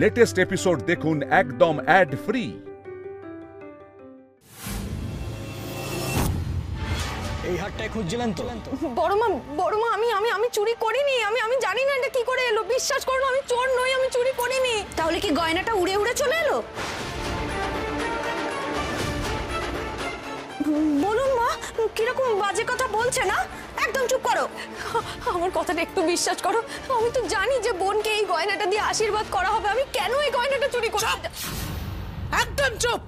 Latest episode দেখুন একদম add free. এই হাটটায় খুঁজছিলেন তো? বড়মা আমি চুরি করিনি। আমি জানি না এটা কি করে এলো। বিশ্বাস করুন আমি চোর নই, আমি চুরি করিনি। তাহলে কি গয়নাটা উড়ে উড়ে চলে এলো? বলুন মা, কিরকম বাজে কথা বলছে না? একদম চুপ করো। আমার কথাটা একটু বিশ্বাস করো। আমি তো জানি যে বোনকে এই গয়নাটা দিয়ে আশীর্বাদ করা হবে। আমি কেন এই গয়নাটা চুরি করি? একদম চুপ।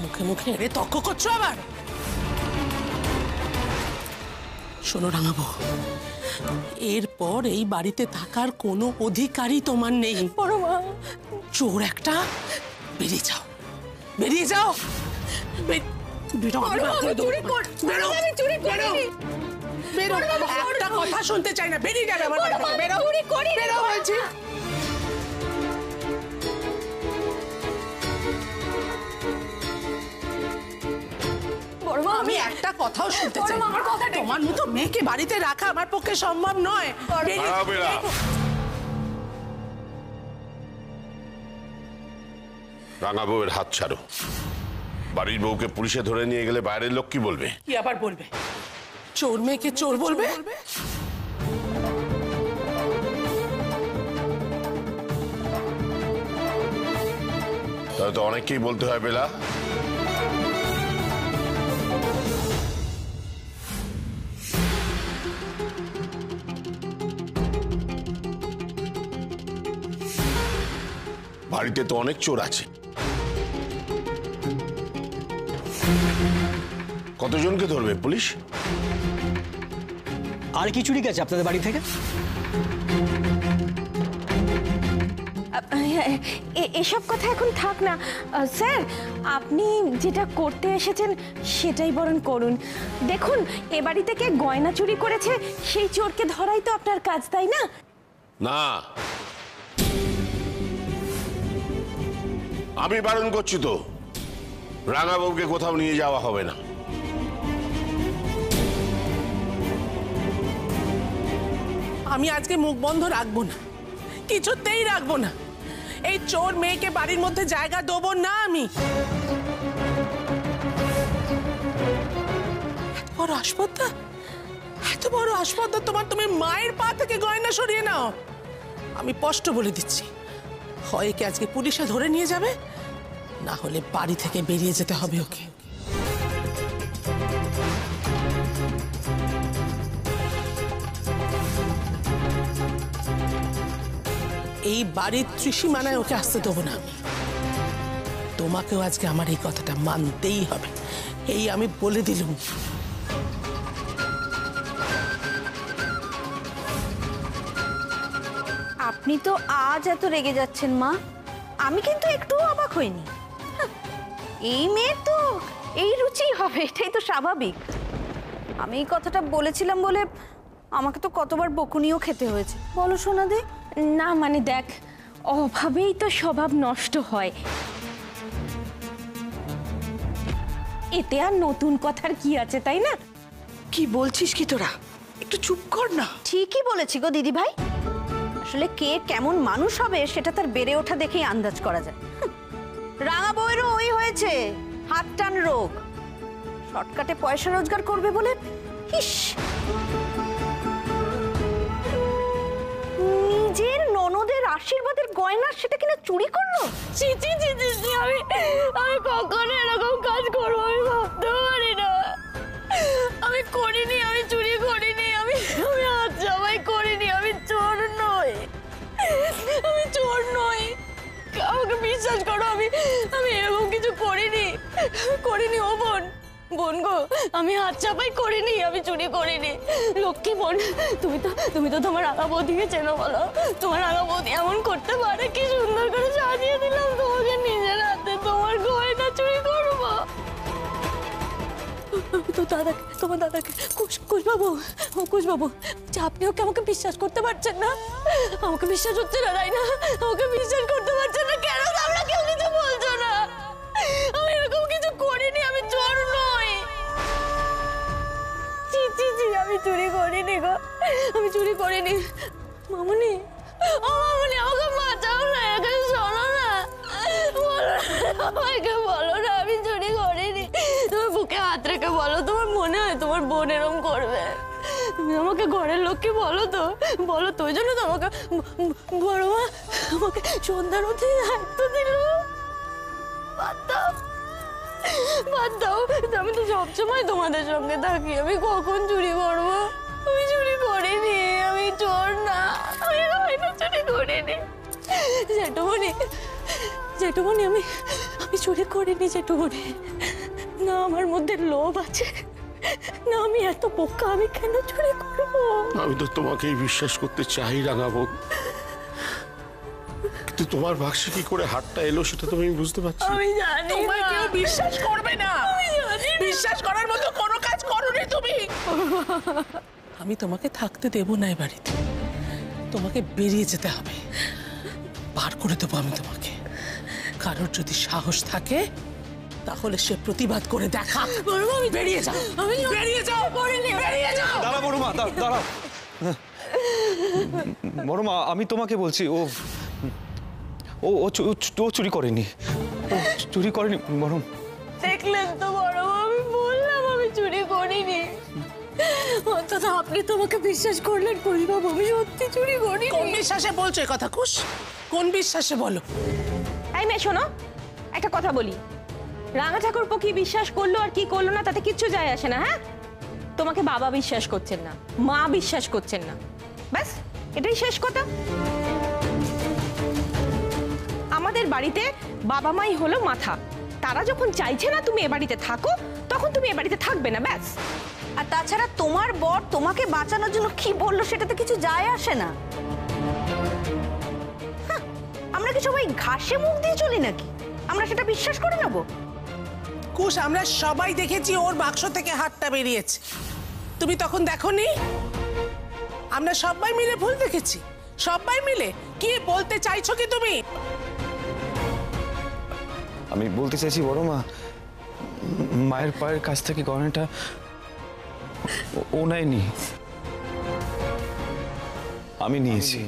মুখে মুখে এড়ে তর্ক করছো আবার? শোনো রাঙাবো, এরপর এই বাড়িতে থাকার কোনো অধিকারই তোমার নেই। বড়মা, চোর একটা, বেরিয়ে যাও, বেরিয়ে যাও। একটা কথা শুনতে চাই না, বেরিয়ে যাবে আমার বাড়ি থেকে। বেরো, বেরো বলছি। আমি একটা কথাও শুনতে চাই না। তোমার মতো মেয়েকে বাড়িতে রাখা আমার পক্ষে সম্ভব নয়। রাঙা বউয়ের হাত ছাড়ো। বাড়ির বউকে পুলিশে ধরে নিয়ে গেলে বাইরের লোক কি বলবে? কি আবার বলবে? চোর মেয়েকে চোর বলবে? তাহলে তো অনেককেই বলতে হয় বেলা। বাড়িতে তো অনেক চোর আছে। কতজনকে ধরবে পুলিশ? আর কি চুরি গেছে আপনাদের বাড়ি থেকে? এসব কথা এখন থাক না স্যার। আপনি যেটা করতে এসেছেন সেটাই বরং করুন। দেখুন, এ বাড়ি থেকে গয়না চুরি করেছে সেই চোরকে ধরাই তো আপনার কাজ, তাই না? না, আমি বারণ করছি তো। রাঙা বউকে কোথাও নিয়ে যাওয়া হবে না। আমি আজকে মুখ বন্ধ রাখবো না, কিছুতেই রাখবো না। এই চোর মেয়েকে বাড়ির মধ্যে জায়গা দেবো না আমি। এত বড় আসপদ্দা তোমার! তুমি মায়ের পা থেকে গয়না সরিয়ে নাও। আমি স্পষ্ট বলে দিচ্ছি, হয় একে আজকে পুলিশে ধরে নিয়ে যাবে, না হলে বাড়ি থেকে বেরিয়ে যেতে হবে ওকে। এই বাড়ির ত্রিসীমানায় ওকে আসতে দেবো না আমি। তোমাকেও আজকে আমার এই কথাটা মানতেই হবে, এই আমি বলে দিলুম। আপনি তো আজ এত রেগে যাচ্ছেন মা, আমি কিন্তু একটু অবাক হইনি। এই মেয়ের তো এই রুচি হবে, এটাই তো স্বাভাবিক। আমি এই কথাটা বলেছিলাম বলে আমাকে তো কতবার বকুনিও খেতে হয়েছে। বলো সোনাদি। না মানে দেখ, অভাবেই তো স্বভাব নষ্ট হয়, এতে আর নতুন কথার কি আছে, তাই না? কি বলছিস কি তোরা? একটু চুপ কর না। ঠিকই বলেছি গো দিদি ভাই। আসলে কে কেমন মানুষ হবে সেটা তার বেড়ে ওঠা দেখেই আন্দাজ করা যায়। রাঙা বউয়েরও ওই হয়েছে, হাত টান রোগ। শর্টকাটে পয়সা রোজগার করবে বলে ইস, নিজের ননদের আশীর্বাদের গয়না সেটা কিনা চুরি করলো। ছি ছি ছি ছি, আমি কখনো এরকম কাজ করবো আমি ভাবতেও পারি না। আমি করিনি, আমি চুরি করিনি, আমি হাত জামাই করিনি, আমি চোর নই, আমি চোর নই। আমাকে বিশ্বাস করো, আমি এরকম কিছু করিনি। ও বোন গো, আমি হাত চাপাই করিনি, আমি চুরি করিনি। লক্ষ্মী বোন, তুমি তো তোমার রাঙা বৌদিকে চেনো, বলো তোমার রাঙা বৌদি এমন করতে পারে? কি সুন্দর করে সাজিয়ে দিলাম তোমাকে নিজের হাতে, তোমার গয়না চুরি করবো? তো তোমার দাদাকে কুশবাবু, আপনি ওকে আমাকে বিশ্বাস করতে পারছেন না? আমাকে বিশ্বাস হচ্ছে না, তাই না? আমাকে বিশ্বাস করতে পারছেন না কেন? আমরা কেউ কিছু বলছো না। আমি এরকম কিছু করিনি, আমি চোর নই। চুরি করিনি গো, আমি চুরি করিনি। মামুনি, ও মামুনি, আমাকে বাঁচাও না, এখানে শোনো না, আমাকে বলো না আমি চুরি করিনি। তোমার বুকে হাত রেখে বলো, তোমার মনে হয় তোমার বোন এরম করবে? তুমি আমাকে ঘরের লোককে বলো তো, বলো তো। ওই জন্য তো আমাকে বড় মা আমাকে সন্ধ্যার মধ্যে দায়িত্ব দিল। বাদ দাও, আমি তো সবসময় তোমাদের সঙ্গে থাকি, আমি কখন চুরি করবো? আমি চুরি করিনি, আমি চোর না, আমি চুরি করিনি। জেঠুমনি, আমি চুরি করিনি জেঠুমনি। না আমার মধ্যে লোভ আছে, না আমি এত বোকা, আমি কেন চুরি করবো? আমি তো তোমাকেই বিশ্বাস করতে চাই রাঙাবো, কিন্তু তোমার বাক্সে কি করে হাতটা এলো সেটা তো আমি বুঝতে পারছি। আমি জানি তোমায় কেউ বিশ্বাস করবে না, বিশ্বাস করার মতো কোনো কাজ করোনি তুমি। আমি তোমাকে থাকতে দেব না এই বাড়িতে, তোমাকে বেরিয়ে যেতে হবে, বার করে দেবো আমি তোমাকে। কারোর যদি সাহস থাকে তাহলে সে প্রতিবাদ করে দেখা। বেরিয়ে যাও, বেরিয়ে যাও, বেরিয়ে যাও। দাঁড়া বড় মা, দাঁড়াও। বড় মা, আমি তোমাকে বলছি, ও চুরি করেনি, চুরি করেনি। বড় দেখলেন তো বড়, আমি বললাম আমি চুরি করিনি। অন্তত আপনি তোমাকে বিশ্বাস করলেন পরিবাবু, আমি সত্যি চুরি করিনি। কোন বিশ্বাসে বলছো এই কথা কুশ? কোন বিশ্বাসে বলো? এই মেয়ে শোনো, একটা কথা বলি, রাঙা ঠাকুরপো কি বিশ্বাস করলো আর কি করলো না তাতে কিচ্ছু যায় আসে না। হ্যাঁ, তোমাকে বাবা বিশ্বাস করছেন না, মা বিশ্বাস করছেন না, ব্যাস এটাই শেষ কথা। আমাদের বাড়িতে বাবা মাই হলো মাথা, তারা যখন চাইছে না তুমি এ বাড়িতে থাকো, তখন তুমি এ বাড়িতে থাকবে না, ব্যাস। আর তাছাড়া তোমার বর তোমাকে বাঁচানোর জন্য কি বললো সেটাতে কিছু যায় আসে না। আমরা কি সবাই ঘাসে মুখ দিয়ে চলি নাকি? আমরা সেটা বিশ্বাস করে নেবো? কুশ, আমরা সবাই দেখেছি ওর বাক্স থেকে হাতটা বেরিয়েছে, তুমি তখন দেখোনি? আমরা সবাই মিলে ভুল দেখেছি, সবাই মিলে। কি বলতে চাইছো কি তুমি? আমি বলতে চাইছি বড় মা, মায়ের পায়ের কাছ থেকে গয়নাটা ও নেয়নি, আমি নিয়েছি।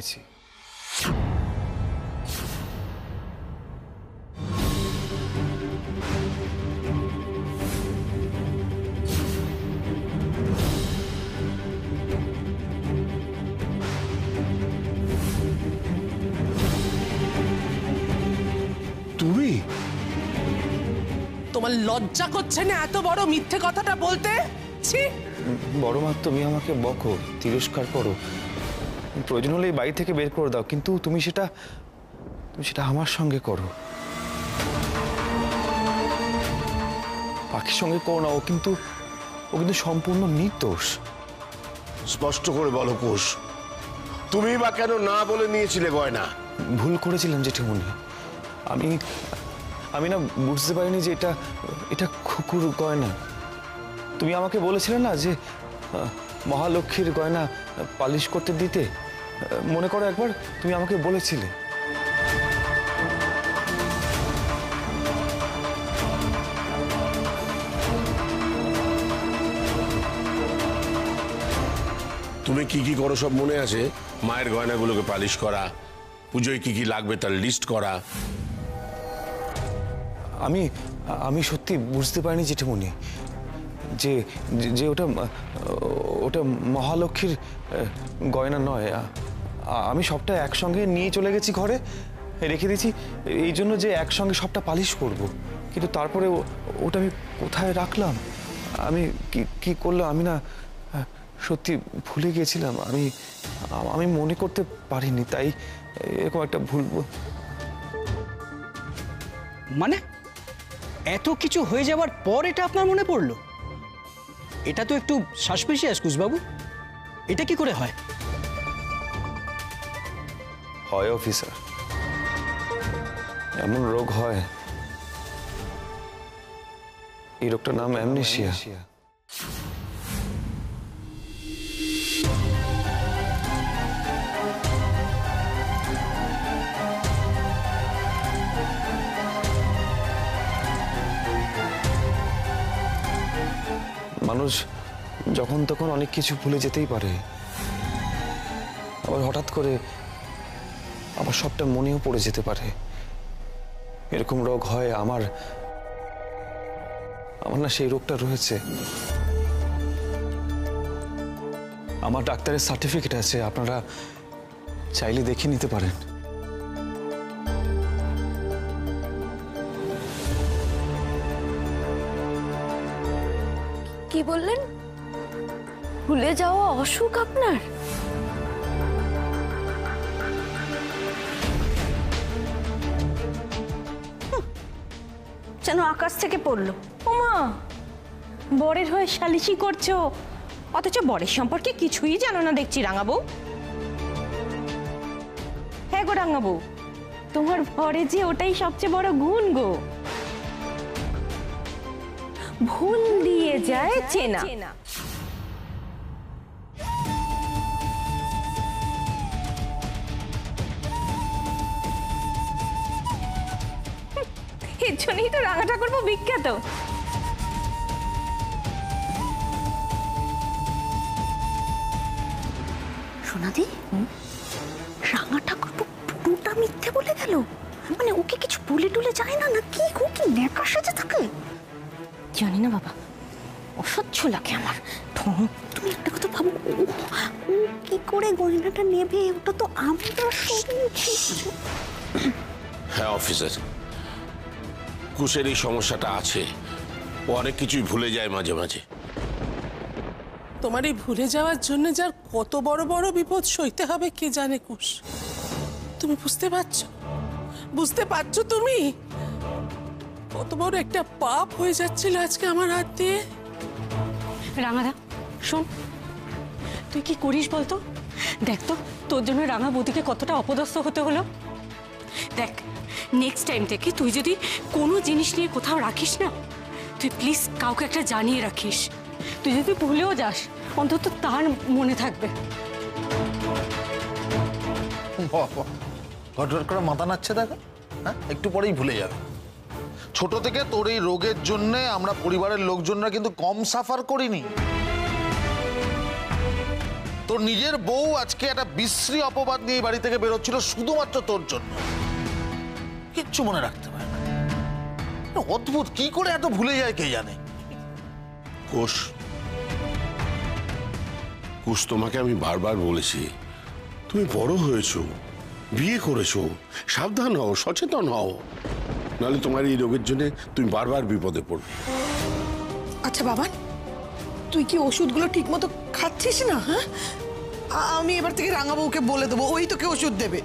তুমি? তোমার লজ্জা করছে না এত বড় মিথ্যে কথাটা বলতে? ছি! বড় মা, তুমি আমাকে বকো, তিরস্কার করো, প্রয়োজন হলে এই বাড়ি থেকে বের করে দাও, কিন্তু তুমি সেটা আমার সঙ্গে করো, পাখির সঙ্গে করো না। ও কিন্তু সম্পূর্ণ নির্দোষ। স্পষ্ট করে বলো কুশ, তুমি বা কেন না বলে নিয়েছিলে গয়না? ভুল করেছিলাম জেঠিমণি, আমি না বুঝতে পারিনি যে এটা খুকুর গয়না। তুমি আমাকে বলেছিলে না যে মহালক্ষ্মীর গয়না পালিশ করতে দিতে, মনে করো একবার তুমি আমাকে বলেছিলে। তুমি কি কি করো সব মনে আছে? মায়ের গয়নাগুলোকে পালিশ করা, পুজোয় কি কি লাগবে তার লিস্ট করা। আমি সত্যি বুঝতে পারিনি জেঠিমণি যে যে ওটা মহালক্ষ্মীর গয়না নয়। আমি সবটা একসঙ্গে নিয়ে চলে গেছি, ঘরে রেখে দিয়েছি এই জন্য যে একসঙ্গে সবটা পালিশ করব, কিন্তু তারপরে ওটা আমি কোথায় রাখলাম, আমি কি করলাম, আমি না সত্যি ভুলে গিয়েছিলাম। আমি মনে করতে পারিনি, তাই এরকম একটা ভুল। মানে এত কিছু হয়ে যাওয়ার পর এটা আপনার মনে পড়লো? এটা তো একটু সাসপিশিয়াস কুশবাবু, এটা কি করে হয়? হয় অফিসার, এমন রোগ হয়, এই রোগটার নাম অ্যামনেশিয়া। মানুষ যখন তখন অনেক কিছু ভুলে যেতেই পারে, আবার হঠাৎ করে আবার সবটা মনেও পড়ে যেতে পারে। এরকম রোগ হয় আমার না সেই রোগটা রয়েছে। আমার ডাক্তারের সার্টিফিকেট আছে, আপনারা চাইলে দেখে নিতে পারেন। কি বললেন? ভুলে যাওয়া অসুখ আপনার? যেন আকাশ থেকে পড়লো। ওমা, বরের হয়ে সালিশি করছো, অথচ বরের সম্পর্কে কিছুই জানো না দেখছি রাঙাবউ। হ্যাঁ গো রাঙাবউ, তোমার বরে যে ওটাই সবচেয়ে বড় গুণ গো, ভুল দিয়ে যায় চেনা। এর জন্যই তো রাঙা ঠাকুরপো বিখ্যাত। সোনাদি, রাঙা ঠাকুরপো পুরোটা মিথ্যে বলে গেল? মানে ওকে কিছু বলে টুলে যায় না নাকি? ও কি নেকা সেজে থাকে? জানি না বাবা, অসহ্য লাগে আমার। তুমি একটা কথা ভাবো, ও কি করে গয়নাটা নেবে? ওটা তো আমরা শুনছি। হ্যাঁ অফিসার, কুশের এই সমস্যাটা আছে, ও অনেক কিছুই ভুলে যায় মাঝে মাঝে। তোমার এই ভুলে যাওয়ার জন্য যার কত বড় বড় বিপদ সইতে হবে কে জানে কুশ। তুমি বুঝতে পারছো? বুঝতে পারছো তুমি কত বড় একটা পাপ হয়ে যাচ্ছিল আজকে আমার হাত দিয়ে? রাঙাদা শোন, তুই কি করিস বলতো? দেখ তো তোর জন্য রাঙা বৌদিকে কতটা অপদস্থ হতে হলো। দেখ, নেক্সট টাইম থেকে তুই যদি কোনো জিনিস নিয়ে কোথাও রাখিস না, তুই প্লিজ কাউকে একটা জানিয়ে রাখিস। তুই যদি ভুলেও যাস, অন্তত তার মনে থাকবে। ঘটঘট করে মাথা নাচছে দেখো, হ্যাঁ একটু পরেই ভুলে যাবে। ছোট থেকে তোর এই রোগের জন্য আমরা পরিবারের লোকজনরা কিন্তু কম সাফার করিনি। তোর নিজের বউ আজকে একটা বিশ্রী অপবাদ নিয়ে বাড়ি থেকে বেরোচ্ছিল শুধুমাত্র তোর জন্য, কিচ্ছু মনে রাখতে পারে না। অদ্ভুত, কি করে এত ভুলে যায় কে জানে। কুশ, কুশ তোমাকে আমি বারবার বলেছি, তুমি বড় হয়েছো, বিয়ে করেছো, সাবধান হও, সচেতন হও, নাহলে তোমার এই রোগের জন্য তুমি বারবার বিপদে পড়বে। আচ্ছা বাবা, তুই কি ওষুধগুলো ঠিক মতো খাচ্ছিস না? হ্যাঁ, আমি এবার থেকে রাঙাবউকে বলে দেবো, ওই তোকে ওষুধ দেবে।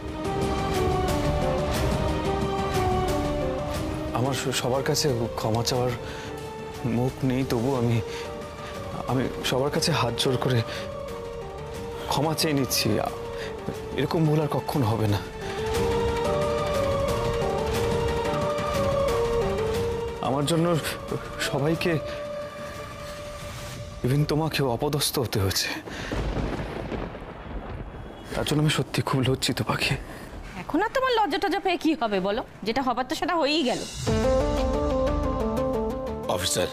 আমার সবার কাছে ক্ষমা চাওয়ার মুখ নেই, তবু আমি সবার কাছে হাত জোর করে ক্ষমা চেয়ে নিচ্ছি। এরকম ভুল আর কখনো হবে না। আমার জন্য সবাইকে, ইভেন তোমাকেও অপদস্থ হতে হয়েছে। তার জন্য আমি সত্যি খুব লজ্জিত পাখি। এখন আর তোমার লজ্জা টজ্জা পেয়ে কি হবে বলো? যেটা হবার তো সেটা হয়েই গেল। অফিসার,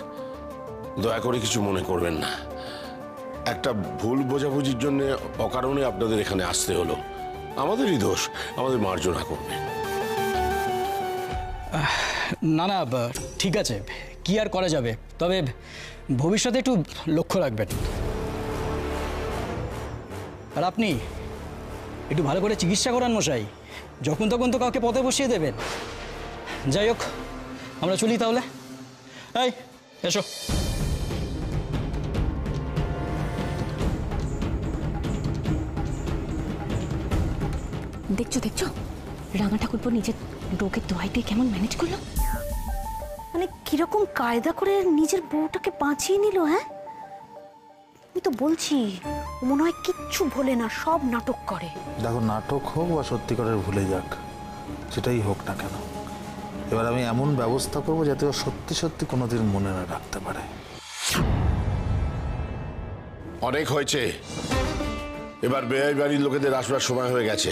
দয়া করে কিছু মনে করবেন না, একটা ভুল বোঝাবুঝির জন্য অকারণে আপনাদের এখানে আসতে হলো, আমাদেরই দোষ, আমাদের মার্জনা করবেন। না না, ঠিক আছে, কি আর করা যাবে, তবে ভবিষ্যতে একটু লক্ষ্য রাখবেন। আর আপনি একটু ভালো করে চিকিৎসা করান মশাই, যখন তখন তো কাউকে পথে বসিয়ে দেবেন। যাই হোক, আমরা চলি তাহলে। এই এসো। দেখছো দেখছো, রাঙা ঠাকুরপো নিজের রোগের দোয়াই দিয়ে কেমন ম্যানেজ করলো। মানে কিরকম কায়দা করে নিজের বউটাকে বাঁচিয়ে নিল। হ্যাঁ, আমি তো বলছি মনে হয় কিচ্ছু ভোলে না, সব নাটক করে। দেখো, নাটক হোক বা সত্যিকারের ভুলে যাক, সেটাই হোক না কেন, এবার আমি এমন ব্যবস্থা করবো যাতে ও সত্যি সত্যি কোনোদিন মনে না রাখতে পারে। অনেক হয়েছে, এবার বেয়াই বাড়ির লোকেদের আসবার সময় হয়ে গেছে।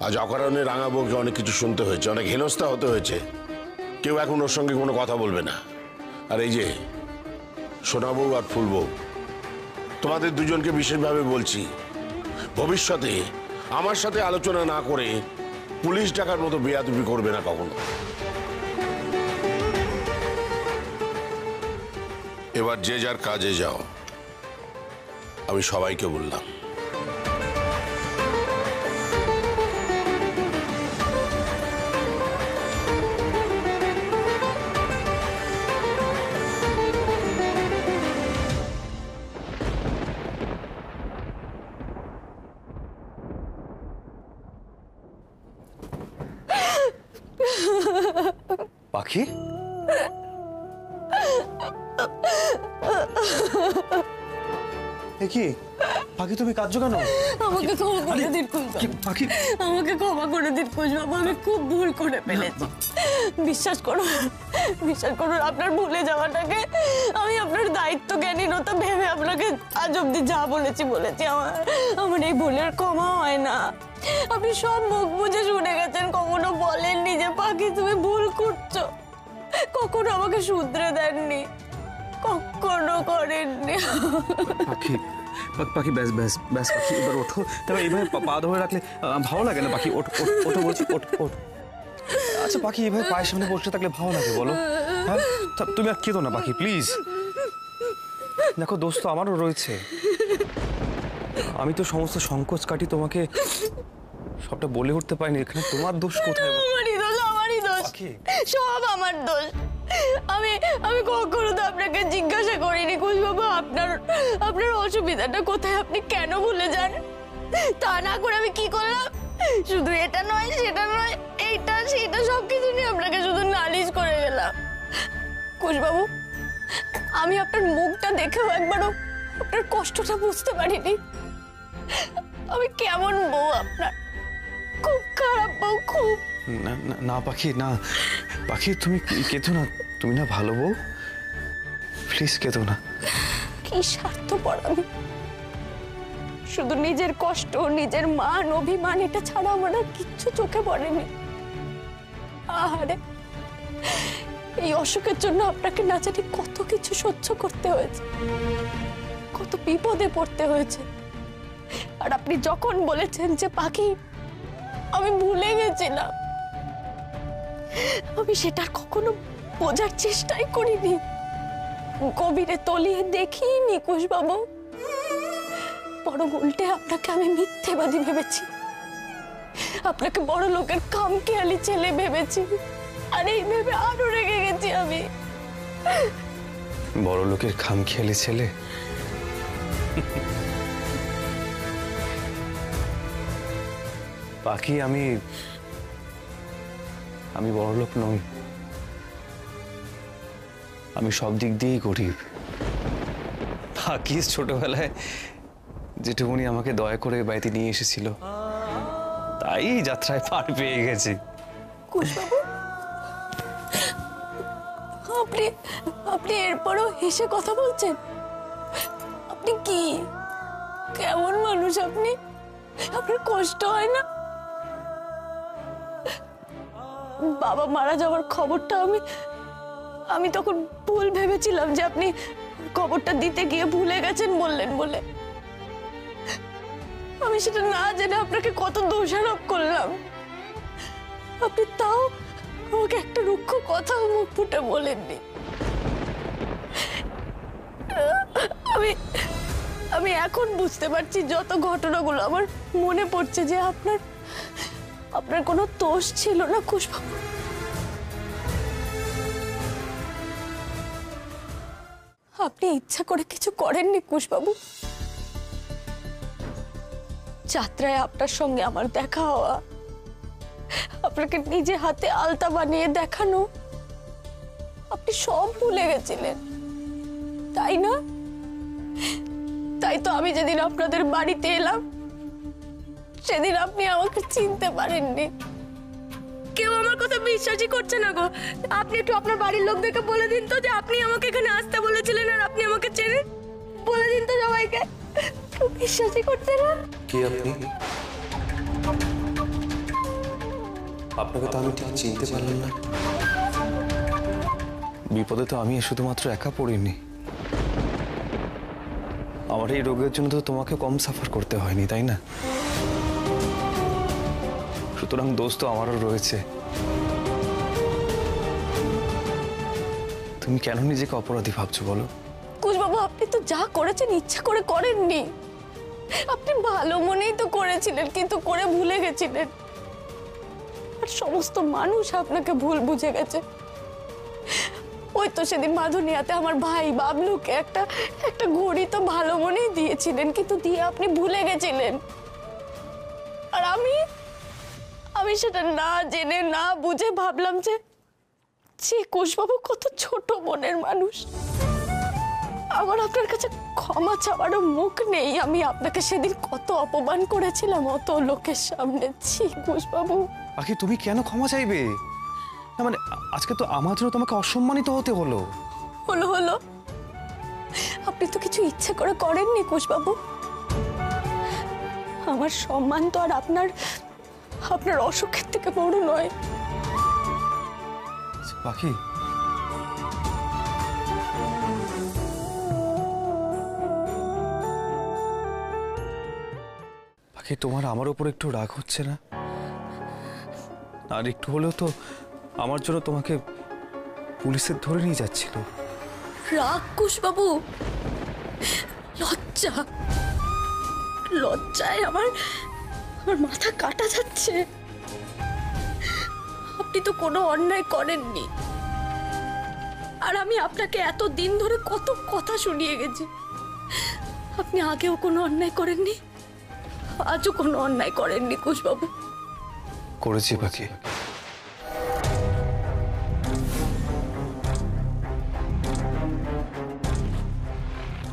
আজ অকারণে রাঙাবউকে অনেক কিছু শুনতে হয়েছে, অনেক হেনস্থা হতে হয়েছে। কেউ এখন ওর সঙ্গে কোনো কথা বলবে না। আর এই যে সোনা বউ আর ফুল বউ, তোমাদের দুজনকে বিশেষভাবে বলছি, ভবিষ্যতে আমার সাথে আলোচনা না করে পুলিশ ডাকার মতো বেয়াদবি করবে না কখনো। এবার যে যার কাজে যাও, আমি সবাইকে বললাম। পাখি, কি পাখি তুমি কাঁদছো কেন? আমাকে ক্ষমা করে দিন পাখি, আমাকে ক্ষমা করে দিন কুশবাবু, আমি খুব ভুল করে ফেলেছি। বিশ্বাস করুন, আপনার ভুলে যাওয়াটাকে আমি আপনার দায়িত্ব জ্ঞানীনতা ভেবে আপনাকে আজ অব্দি যা বলেছি আমার এই ভুলের ক্ষমা হয় না। আপনি সব মুখ বুঝে শুনে গেছেন, কখনো বলেননি যে পাখি তুমি ভুল করছো, কখনো আমাকে শুধরে দেননি, কখনো করেননি। পাখি পাখি ব্যাস ব্যাস ব্যাস পাখি, এবার ওঠো। তবে এইভাবে পা ধরে রাখলে ভালো লাগে না পাখি। ওঠো বলছি, ওঠ। আচ্ছা পাখি, এইভাবে পায়ের সামনে বসে থাকলে ভালো লাগে বলো? হ্যাঁ, তুমি আর কেঁদো না পাখি, প্লিজ। দেখো দোষ তো আমারও রয়েছে, আমি তো সমস্ত সংকোচ কাটি তোমাকে সবটা বলে উঠতে পারিনি। এখানে তোমার দোষ কোথায়? আমারই দোষ, সব আমার দোষ। আমি কখনো তো আপনাকে জিজ্ঞাসা করিনি কুশবাবু আপনার অসুবিধাটা কোথায়, আপনি কেন ভুলে যান। তা না করে আমি কি করলাম, শুধু এটা নয় সেটা নয়, এইটা সেটা সবকিছু নিয়ে আপনাকে শুধু নালিশ করে গেলাম। কুশবাবু, আমি আপনার মুখটা দেখেও একবারও আপনার কষ্টটা বুঝতে পারিনি। আমি কেমন বউ আপনার, খুব খারাপ বউ, খুব। না পাখি, না পাখি, তুমি কেঁদো না, তুমি না ভালো বউ, প্লিজ কেঁদো না। কি স্বার্থপর আমি, শুধু নিজের কষ্ট, নিজের মান অভিমান, এটা ছাড়া আমার আর কিচ্ছু চোখে পড়েনি। আহারে, এই অসুখের জন্য আপনাকে না জানি কত কিছু সহ্য করতে হয়েছে, কত বিপদে পড়তে হয়েছে। আর আপনি যখন বলেছেন যে পাখি আমি ভুলে গেছিলাম, আমি সেটা কখনো বোঝার চেষ্টাই করিনি, গভীরে তলিয়ে দেখিনি কুশবাবু। বড় উল্টে আপনাকে আমি মিথ্যেবাদী ভেবেছি, আপনাকে বড় লোকের খামখেয়ালি ছেলে ভেবেছি, আর এই ভেবে আরো রেগে গেছি আমি। বড় লোকের খামখেয়ালি ছেলে? পাখি, আমি বড় লোক নই, আমি সব দিক দিয়েই গরিব। পাখি ছোটবেলায় জেঠুমনি আমাকে দয়া করে বাড়িতে নিয়ে এসেছিল, তাই যাত্রায় পার পেয়ে গেছি। কুশবাবু, আপনি এরপরও হেসে কথা বলছেন? আপনি কি কেমন মানুষ আপনি? আপনার কষ্ট হয় না? বাবা মারা যাওয়ার খবরটা আমি তখন ভুল ভেবেছিলাম যে আপনি খবরটা দিতে গিয়ে ভুলে গেছেন বললেন বলে। আমি সেটা না জেনে আপনাকে কত দোষারোপ করলাম, আপনি তাও আমাকে একটা রুক্ষ কথাও মুখ ফুটে বলেননি। আমি এখন বুঝতে পারছি, যত ঘটনাগুলো আমার মনে পড়ছে, যে আপনার কোনো দোষ ছিল না কুশবাবু। আপনি ইচ্ছা করে কিছু করেননি কুশবাবু। যাত্রায় আপনার সঙ্গে আমার দেখা হওয়া, আপনাকে নিজে হাতে আলতা বানিয়ে দেখানো, আপনি সব ভুলে গেছিলেন, তাই না? তাই তো আমি যেদিন আপনাদের বাড়িতে এলাম, সেদিন আপনি আমাকে চিনতে পারেননি। কেউ আমার কথা বিশ্বাসই করছে না গো। আপনি একটু আপনার বাড়ির লোকদেরকে বলে দিন তো যে আপনি আমাকে এখানে আসতে বলেছিলেন আর আপনি আমাকে চেনেন। বলে দিন তো সবাইকে, কেউ বিশ্বাসই করছে না। কে আপনি? আপনাকে তো আমি ঠিক চিনতে পারলাম না। বিপদে তো আমি শুধুমাত্র একা পড়িনি, আমার এই রোগের জন্য তো তোমাকে কম সাফার করতে হয়নি, তাই না? সুতরাং দোষ তো আমারও রয়েছে। তুমি কেন নিজেকে অপরাধী ভাবছো বলো? কুশবাবু, আপনি তো যা করেছেন ইচ্ছা করে করেননি। আপনি ভালো মনেই তো করেছিলেন, কিন্তু করে ভুলে গেছিলেন। আর সমস্ত মানুষ আপনাকে ভুল বুঝে গেছে। ওই তো সেদিন মাধুনিয়াতে আমার ভাই বাবলুকে একটা ঘড়ি তো ভালো মনেই দিয়েছিলেন, কিন্তু দিয়ে আপনি ভুলে গেছিলেন। আর আমি সেটা না জেনে না বুঝে ভাবলাম যে কুশবাবু কত ছোট মনের মানুষ। আমার আপনার কাছে ক্ষমা চাওয়ারও মুখ নেই। আমি আপনাকে সেদিন কত অপমান করেছিলাম অত লোকের সামনে। ছি কুশবাবু। আখি, তুমি কেন ক্ষমা চাইবে? না মানে আজকে তো আমার জন্য তোমাকে অসম্মানিত হতে হলো। হলো আপনি তো কিছু ইচ্ছে করে করেননি কুশবাবু। আমার সম্মান তো আর আপনার অসুখের থেকে বড় নয়। পাখি, পাখি, তোমার আমার উপর একটু রাগ হচ্ছে না? আর একটু হলেও তো আমার জন্য তোমাকে পুলিশের ধরে নিয়ে যাচ্ছিল। রাগ কুশবাবু? লজ্জায় আমার মাথা কাটা যাচ্ছে। আপনি তো কোনো অন্যায় করেননি। আর আমি আপনাকে এত দিন ধরে কত কথা শুনিয়ে গেছি। আপনি আগেও কোনো অন্যায় করেননি, আজও কোনো অন্যায় করেননি কুশবাবু। করেছি পাখি।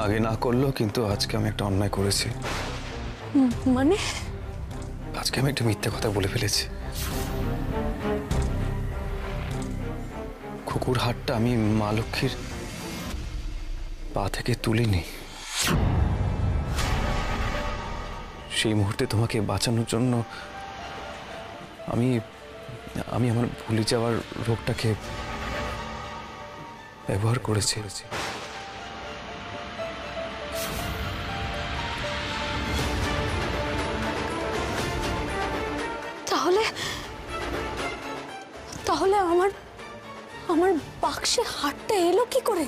আগে না করলেও কিন্তু আজকে আমি একটা অন্যায় করেছি। মানে? আজকে আমি একটা মিথ্যে কথা বলে ফেলেছি। কুকুর হাটটা আমি মা লক্ষ্মীর পা থেকে তুলিনি। সেই মুহূর্তে তোমাকে বাঁচানোর জন্য আমি আমার ভুলে যাওয়ার রোগটাকে ব্যবহার করেছি। তাহলে আমার বাক্সে হাটটা এলো কি করে?